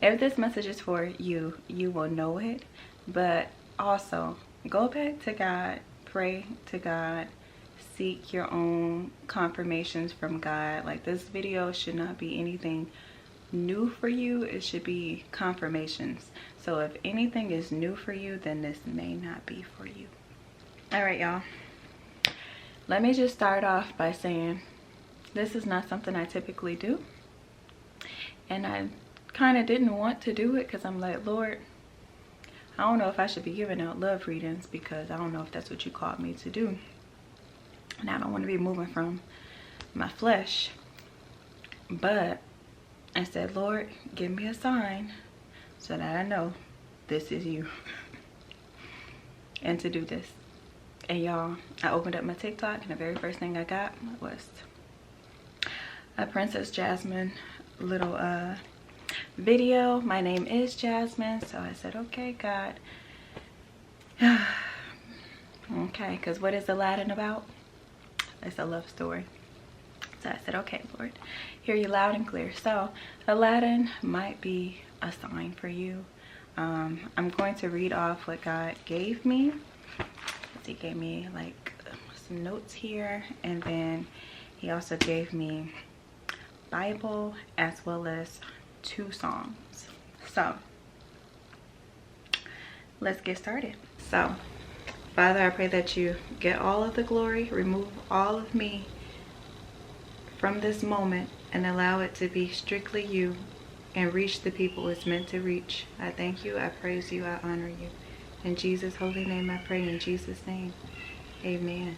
If this message is for you, you will know it. But also, go back to God, pray to God, seek your own confirmations from God. Like, this video should not be anything new for you. It should be confirmations. So if anything is new for you, then this may not be for you. All right, y'all. Let me just start off by saying this is not something I typically do. And I kind of didn't want to do it because I'm like, Lord, I don't know if I should be giving out love readings, because I don't know if that's what you called me to do. And I don't want to be moving from my flesh. But I said, Lord, give me a sign so that I know this is you. And to do this. And y'all, I opened up my TikTok and the very first thing I got was a Princess Jasmine little video. My name is Jasmine, so I said, okay, God. Okay, because what is Aladdin about? It's a love story. So I said, okay, Lord, hear you loud and clear. So Aladdin might be a sign for you. I'm going to read off what God gave me. He gave me like some notes here, and then he also gave me Bible as well as 2 songs. So let's get started. So Father, I pray that you get all of the glory, remove all of me from this moment, and allow it to be strictly you and reach the people it's meant to reach. I thank you, I praise you, I honor you. In Jesus' holy name I pray, in Jesus' name, amen.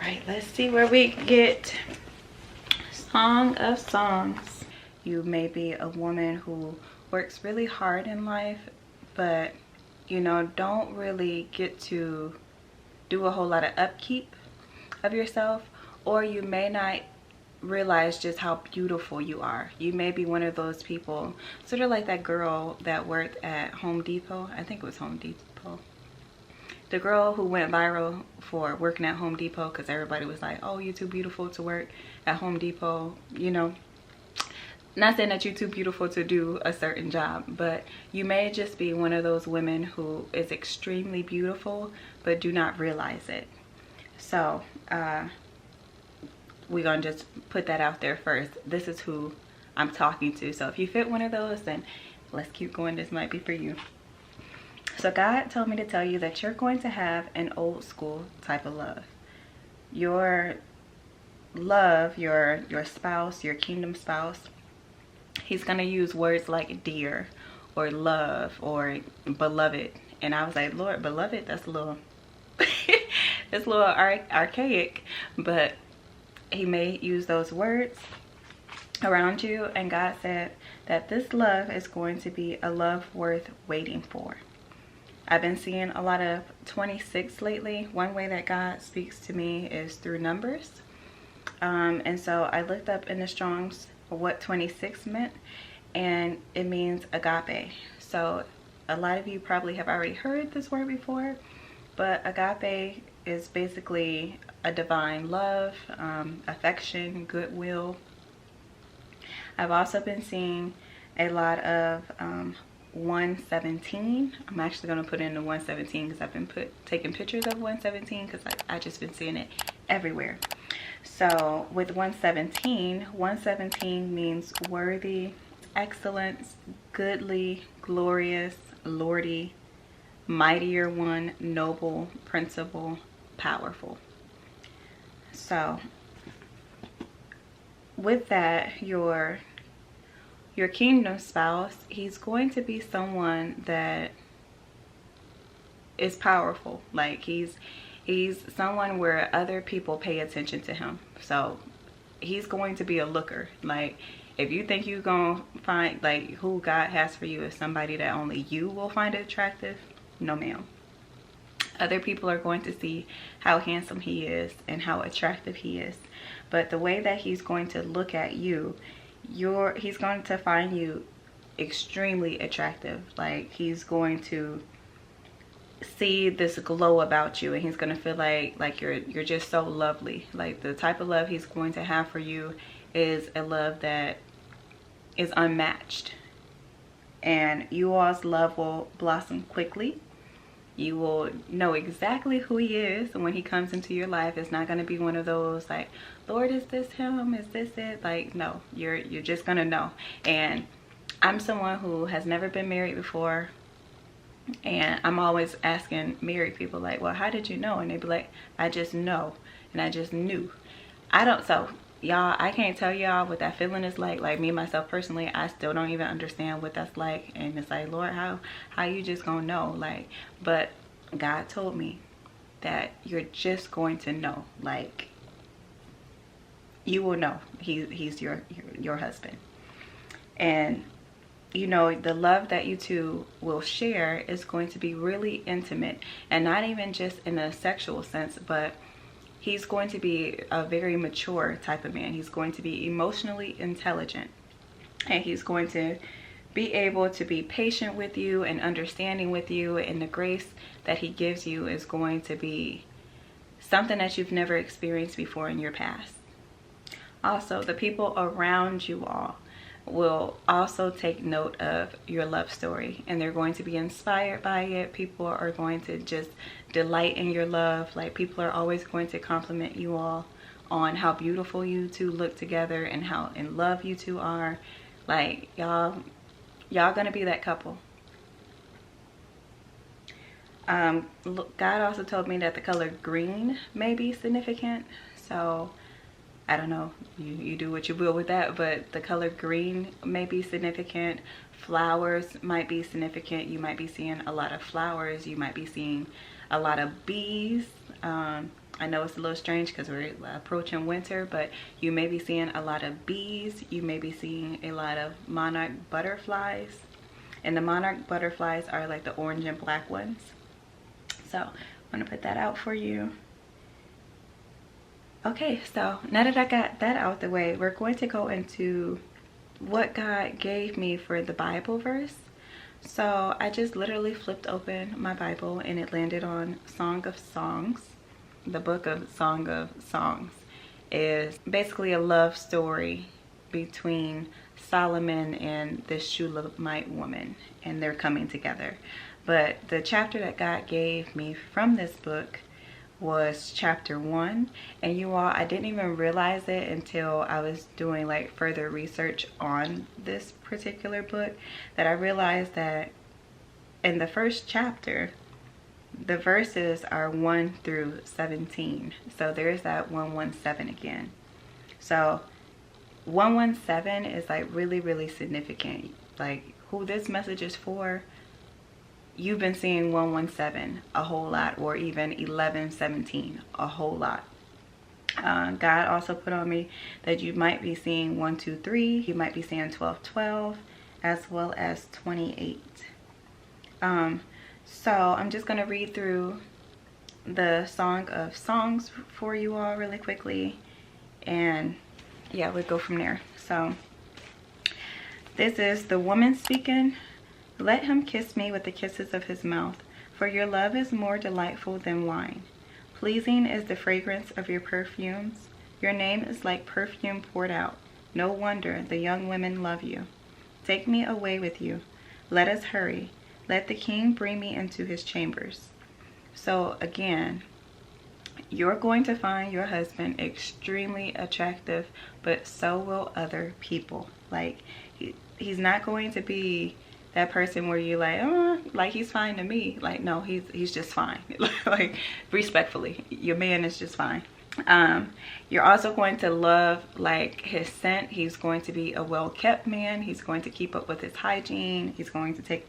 All right, let's see where we get Song of Songs. You may be a woman who works really hard in life, but you know, don't really get to do a whole lot of upkeep of yourself, or you may not realize just how beautiful you are. You may be one of those people, sort of like that girl that worked at Home Depot. I think it was Home Depot. The girl who went viral for working at Home Depot because everybody was like, oh, you're too beautiful to work at Home Depot. You know, not saying that you're too beautiful to do a certain job, but you may just be one of those women who is extremely beautiful but do not realize it. So we're gonna just put that out there first. This is who I'm talking to. So if you fit one of those, then let's keep going. This might be for you. So God told me to tell you that you're going to have an old school type of love. Your love, your spouse, your kingdom spouse, he's gonna use words like dear or love or beloved. And I was like, Lord, beloved, that's a little it's a little archaic, but he may use those words around you. And God said that this love is going to be a love worth waiting for. I've been seeing a lot of 26 lately. One way that God speaks to me is through numbers. And so I looked up in the Strong's what 26 meant, and it means agape. So a lot of you probably have already heard this word before, but agape is basically a divine love, affection, goodwill. I've also been seeing a lot of 117. I'm actually going to put in the 117 because I've been taking pictures of 117 because I just been seeing it everywhere. So with 117 means worthy, excellence, goodly, glorious, lordy, mightier one, noble, principal, powerful. So with that, your kingdom spouse, he's going to be someone that is powerful. Like he's someone where other people pay attention to him. So he's going to be a looker. Like if you think you're gonna find like who God has for you is somebody that only you will find attractive, no ma'am. Other people are going to see how handsome he is and how attractive he is. But the way that he's going to look at you, he's going to find you extremely attractive. Like he's going to see this glow about you, and he's going to feel like you're just so lovely. Like the type of love he's going to have for you is a love that is unmatched. and you all's love will blossom quickly. You will know exactly who he is when he comes into your life. It's not going to be one of those like, Lord, is this him? Is this it? Like, no, you're just going to know. And I'm someone who has never been married before. And I'm always asking married people like, well, how did you know? And they be like, I just know. And I just knew. So y'all, I can't tell y'all what that feeling is like. Like me, myself personally, I still don't even understand what that's like. And it's like, Lord, how you just gonna know? Like, but God told me that you're just going to know. Like, you will know he's your husband. And you know, the love that you two will share is going to be really intimate, and not even just in a sexual sense, but he's going to be a very mature type of man. He's going to be emotionally intelligent, and he's going to be able to be patient with you and understanding with you, and the grace that he gives you is going to be something that you've never experienced before in your past. Also, the people around you all will also take note of your love story, and they're going to be inspired by it. People are going to just delight in your love. Like, people are always going to compliment you all on how beautiful you two look together and how in love you two are. Like, y'all gonna be that couple. God also told me that the color green may be significant, so I don't know, you do what you will with that, but the color green may be significant. Flowers might be significant. You might be seeing a lot of flowers. You might be seeing a lot of bees. I know it's a little strange because we're approaching winter, but you may be seeing a lot of bees. You may be seeing a lot of monarch butterflies. And the monarch butterflies are like the orange and black ones. So I'm going to put that out for you. Okay, so now that I got that out the way, we're going to go into what God gave me for the Bible verse. So I just literally flipped open my Bible and it landed on Song of Songs. The book of Song of Songs is basically a love story between Solomon and this Shulamite woman, and they're coming together. But the chapter that God gave me from this book was chapter 1, and you all, I didn't even realize it until I was doing like further research on this particular book, that I realized that in the first chapter the verses are 1 through 17. So there's that 117 again. So 117 is like really significant. Like, who this message is for, you've been seeing 117 a whole lot, or even 1117 a whole lot. God also put on me that you might be seeing 123. You might be seeing 1212, as well as 28. So I'm just gonna read through the Song of Songs for you all really quickly, and yeah, we'll go from there. So this is the woman speaking. Let him kiss me with the kisses of his mouth, for your love is more delightful than wine. Pleasing is the fragrance of your perfumes. Your name is like perfume poured out. No wonder the young women love you. Take me away with you. Let us hurry. Let the king bring me into his chambers. So again, you're going to find your husband extremely attractive, but so will other people. Like, he's not going to be that person where you're like, oh, like, he's fine to me. Like, no, he's just fine. Like, respectfully, your man is just fine. You're also going to love like his scent. He's going to be a well-kept man. He's going to keep up with his hygiene. He's going to take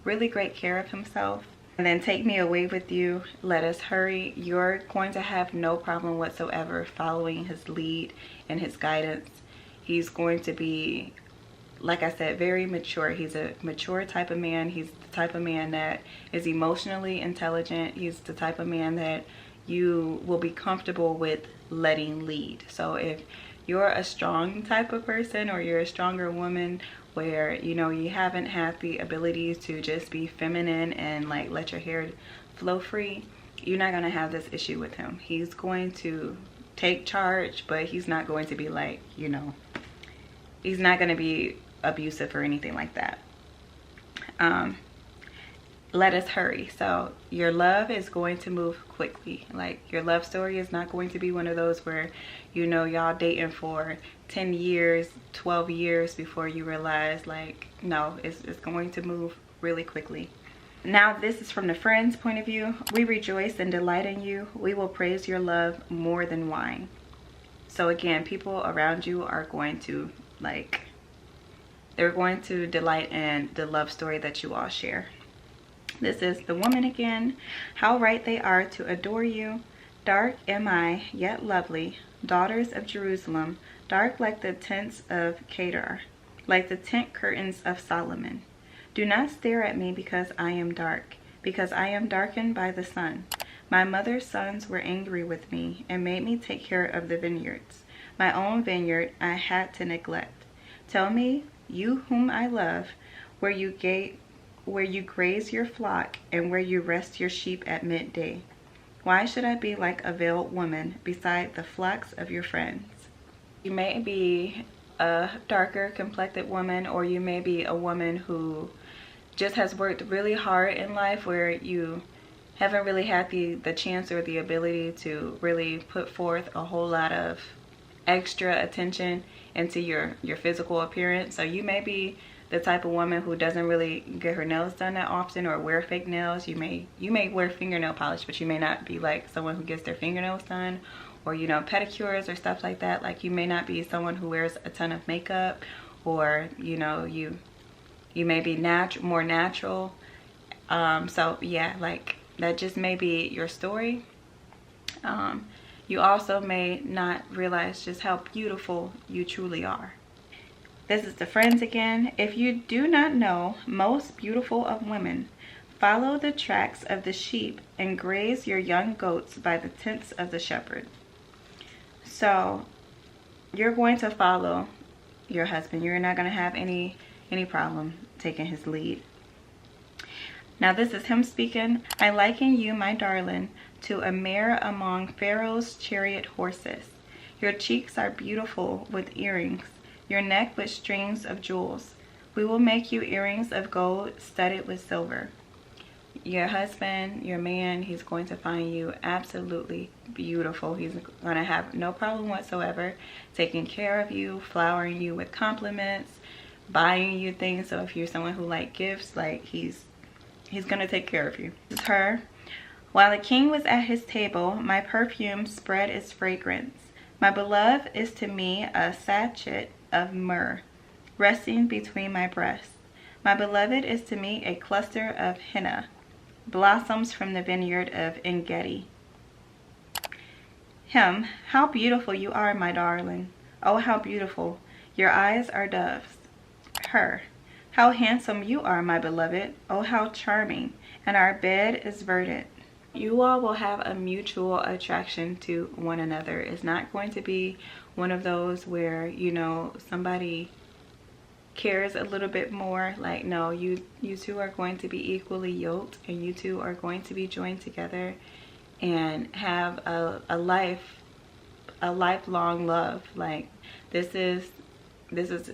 really great care of himself. And then take me away with you. Let us hurry. You're going to have no problem whatsoever following his lead and his guidance. He's going to be, like I said, very mature. He's a mature type of man. He's the type of man that is emotionally intelligent. He's the type of man that you will be comfortable with letting lead. So if you're a strong type of person, or you're a stronger woman where, you know, you haven't had the ability to just be feminine and like let your hair flow free, you're not going to have this issue with him. He's going to take charge, but he's not going to be like, you know, he's not going to be abusive or anything like that. let us hurry. So your love is going to move quickly. Like, your love story is not going to be one of those where, you know, y'all dating for 10 years, 12 years before you realize, like, no, it's going to move really quickly. Now, this is from the friend's point of view. We rejoice and delight in you. We will praise your love more than wine. So again, people around you are going to, like, they're going to delight in the love story that you all share. This is the woman again. How right they are to adore you. Dark am I, yet lovely. Daughters of Jerusalem, dark like the tents of Kedar, like the tent curtains of Solomon. Do not stare at me because I am dark, because I am darkened by the sun. My mother's sons were angry with me and made me take care of the vineyards. My own vineyard I had to neglect. Tell me, you whom I love, where you graze your flock and where you rest your sheep at midday. Why should I be like a veiled woman beside the flocks of your friends? You may be a darker complected woman, or you may be a woman who just has worked really hard in life, where you haven't really had the chance or the ability to really put forth a whole lot of extra attention into your physical appearance. So you may be the type of woman who doesn't really get her nails done that often or wear fake nails. You may wear fingernail polish, but you may not be like someone who gets their fingernails done, or, you know, pedicures or stuff like that. Like, you may not be someone who wears a ton of makeup, or, you know, you may be more natural. So yeah, like, that just may be your story. You also may not realize just how beautiful you truly are. This is the friends again. If you do not know, most beautiful of women, follow the tracks of the sheep and graze your young goats by the tents of the shepherd. So you're going to follow your husband. You're not going to have any problem taking his lead. Now, this is him speaking. I liken you, my darling, to a mare among Pharaoh's chariot horses. Your cheeks are beautiful with earrings, your neck with strings of jewels. We will make you earrings of gold studded with silver. Your husband, your man, he's going to find you absolutely beautiful. He's going to have no problem whatsoever taking care of you, flowering you with compliments, buying you things. So if you're someone who likes gifts, like, he's going to take care of you. This is her. While the king was at his table, my perfume spread its fragrance. My beloved is to me a sachet of myrrh resting between my breasts. My beloved is to me a cluster of henna, blossoms from the vineyard of En-gedi. Him, how beautiful you are, my darling. Oh, how beautiful. Your eyes are doves. Her, how handsome you are, my beloved. Oh, how charming. And our bed is verdant. You all will have a mutual attraction to one another. It's not going to be one of those where, you know, somebody cares a little bit more. Like, no, you two are going to be equally yoked, and you two are going to be joined together and have a lifelong love. Like, this is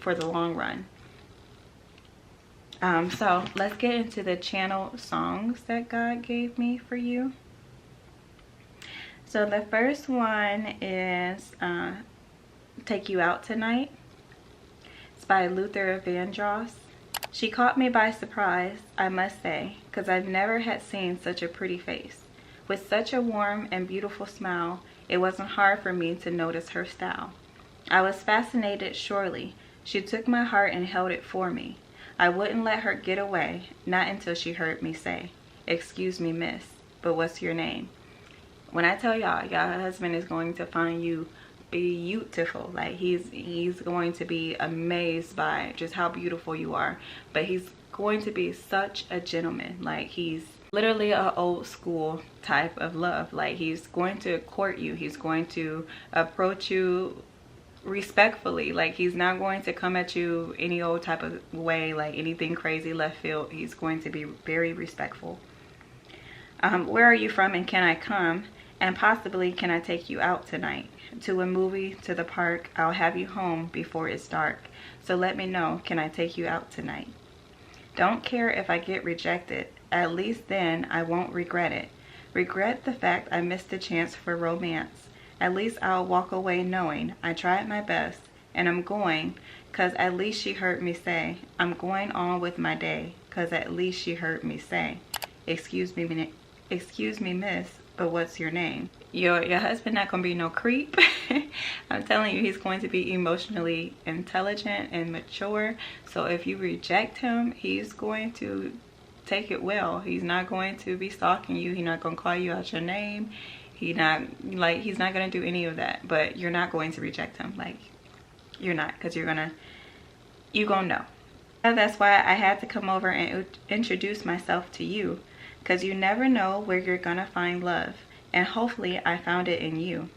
for the long run. So let's get into the channel songs that God gave me for you. So the first one is Take You Out Tonight. It's by Luther Vandross. She caught me by surprise, I must say, because I've never had seen such a pretty face. With such a warm and beautiful smile, it wasn't hard for me to notice her style. I was fascinated, surely. She took my heart and held it for me. I wouldn't let her get away, not until she heard me say, "Excuse me, miss, but what's your name?" When I tell y'all, your husband is going to find you beautiful. Like, he's going to be amazed by just how beautiful you are. But he's going to be such a gentleman. Like, he's literally an old school type of love. Like, he's going to court you. He's going to approach you respectfully. Like, he's not going to come at you any old type of way, like anything crazy left field. He's going to be very respectful. Where are you from, and can I come? And possibly, can I take you out tonight? To a movie, to the park. I'll have you home before it's dark. So let me know, can I take you out tonight? Don't care if I get rejected. At least then I won't regret it. Regret the fact I missed the chance for romance. At least I'll walk away knowing I tried my best, and I'm going, 'cause at least she heard me say, I'm going on with my day, 'cause at least she heard me say, excuse me, miss, but what's your name? Your husband not gonna be no creep. I'm telling you, he's going to be emotionally intelligent and mature. So if you reject him, he's going to take it well. He's not going to be stalking you. He's not gonna call you out your name. He's not gonna do any of that. But you're not going to reject him. Like, you're not, because you're gonna know. That's why I had to come over and introduce myself to you, because you never know where you're gonna find love, and hopefully I found it in you.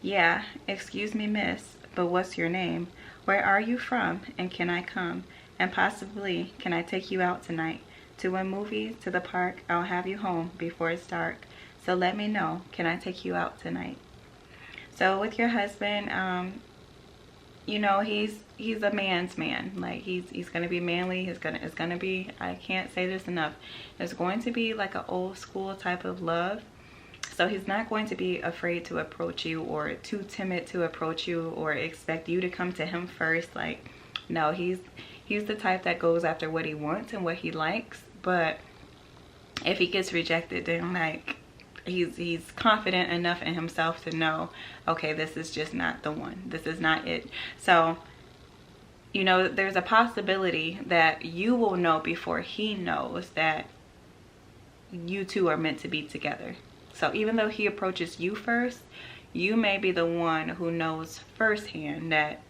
Yeah, excuse me, miss, but what's your name? Where are you from, and can I come? And possibly, can I take you out tonight? To a movie, to the park? I'll have you home before it's dark. So let me know, can I take you out tonight? So with your husband, you know, he's a man's man. Like, he's gonna be manly. It's gonna be, I can't say this enough, it's going to be like an old school type of love. So he's not going to be afraid to approach you, or too timid to approach you, or expect you to come to him first. Like, no, he's the type that goes after what he wants and what he likes. But if he gets rejected, then like, he's confident enough in himself to know, okay, this is just not the one. This is not it. So, you know, there's a possibility that you will know before he knows that you two are meant to be together. So even though he approaches you first, you may be the one who knows firsthand that,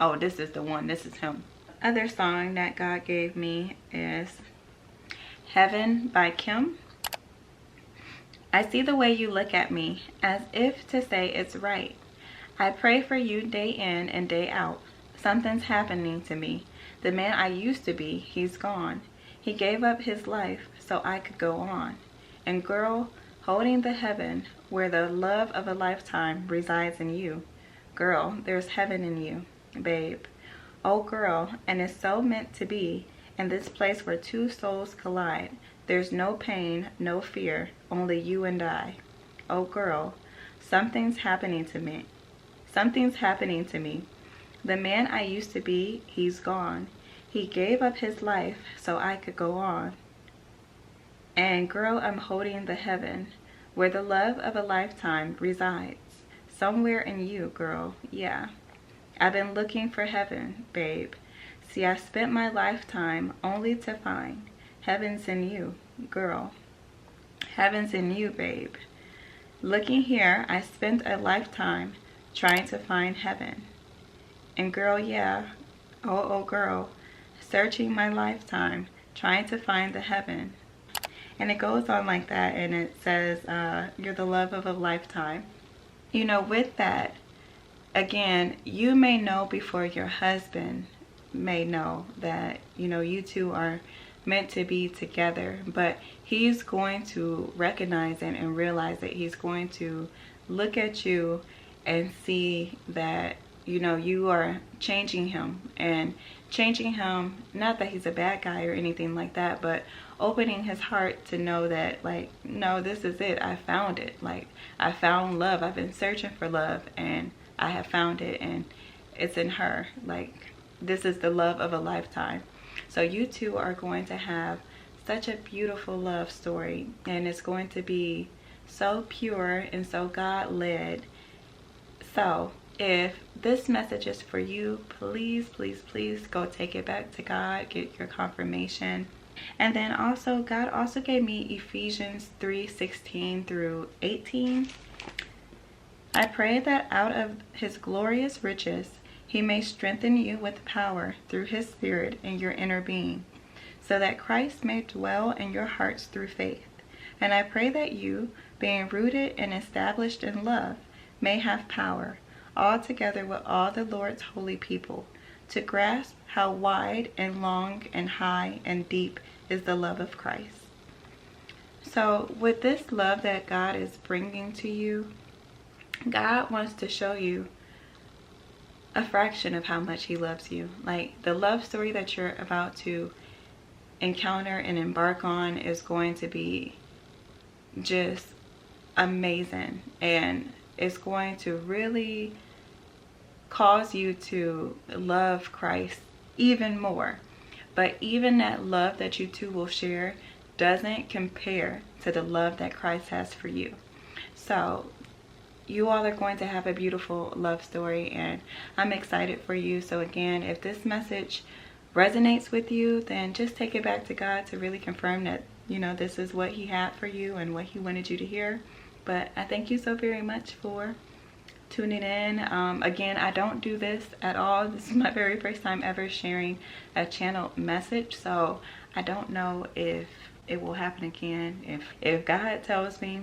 oh, this is the one, this is him. Other song that God gave me is Heaven by Kim. I see the way you look at me, as if to say it's right. I pray for you day in and day out. Something's happening to me. The man I used to be, he's gone. He gave up his life so I could go on. And girl, holding the heaven where the love of a lifetime resides in you. Girl, there's heaven in you, babe. Oh girl, and it's so meant to be, in this place where two souls collide. There's no pain, no fear, only you and I. Oh girl, something's happening to me. Something's happening to me. The man I used to be, he's gone. He gave up his life so I could go on. And girl, I'm holding the heaven where the love of a lifetime resides. Somewhere in you, girl, yeah. I've been looking for heaven, babe. See, I spent my lifetime only to find heaven's in you, girl. Heaven's in you, babe. Looking here, I spent a lifetime trying to find heaven. And girl, yeah, oh girl, searching my lifetime, trying to find the heaven. And it goes on like that, and it says, you're the love of a lifetime. You know, with that, again, you may know before your husband may know that, you know, you two are meant to be together. But he's going to recognize it and realize that he's going to look at you and see that, you know, you are changing him. And changing him, not that he's a bad guy or anything like that, but opening his heart to know that, like, no, this is it. I found it. Like, I found love. I've been searching for love, and I have found it, and it's in her. Like, this is the love of a lifetime. So you two are going to have such a beautiful love story, and it's going to be so pure and so God-led. So if this message is for you, please, please, please go take it back to God, get your confirmation. And then also, God also gave me Ephesians 3:16 through 18. I pray that out of his glorious riches, he may strengthen you with power through his Spirit in your inner being, so that Christ may dwell in your hearts through faith. And I pray that you, being rooted and established in love, may have power, all together with all the Lord's holy people, to grasp how wide and long and high and deep is the love of Christ. So with this love that God is bringing to you, God wants to show you a fraction of how much he loves you. Like, the love story that you're about to encounter and embark on is going to be just amazing, and it's going to really cause you to love Christ even more. But even that love that you two will share doesn't compare to the love that Christ has for you. So you all are going to have a beautiful love story, and I'm excited for you. So again, if this message resonates with you, then just take it back to God to really confirm that, you know, this is what he had for you and what he wanted you to hear. But I thank you so very much for tuning in. Again, I don't do this at all. This is my very first time ever sharing a channel message, so I don't know if it will happen again. If God tells me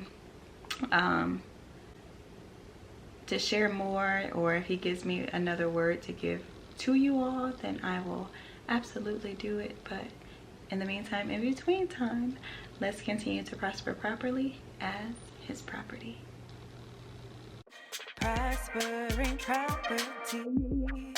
to share more, or if he gives me another word to give to you all, then I will absolutely do it. But in the meantime, in between time, let's continue to prosper properly as his property. Prospering property.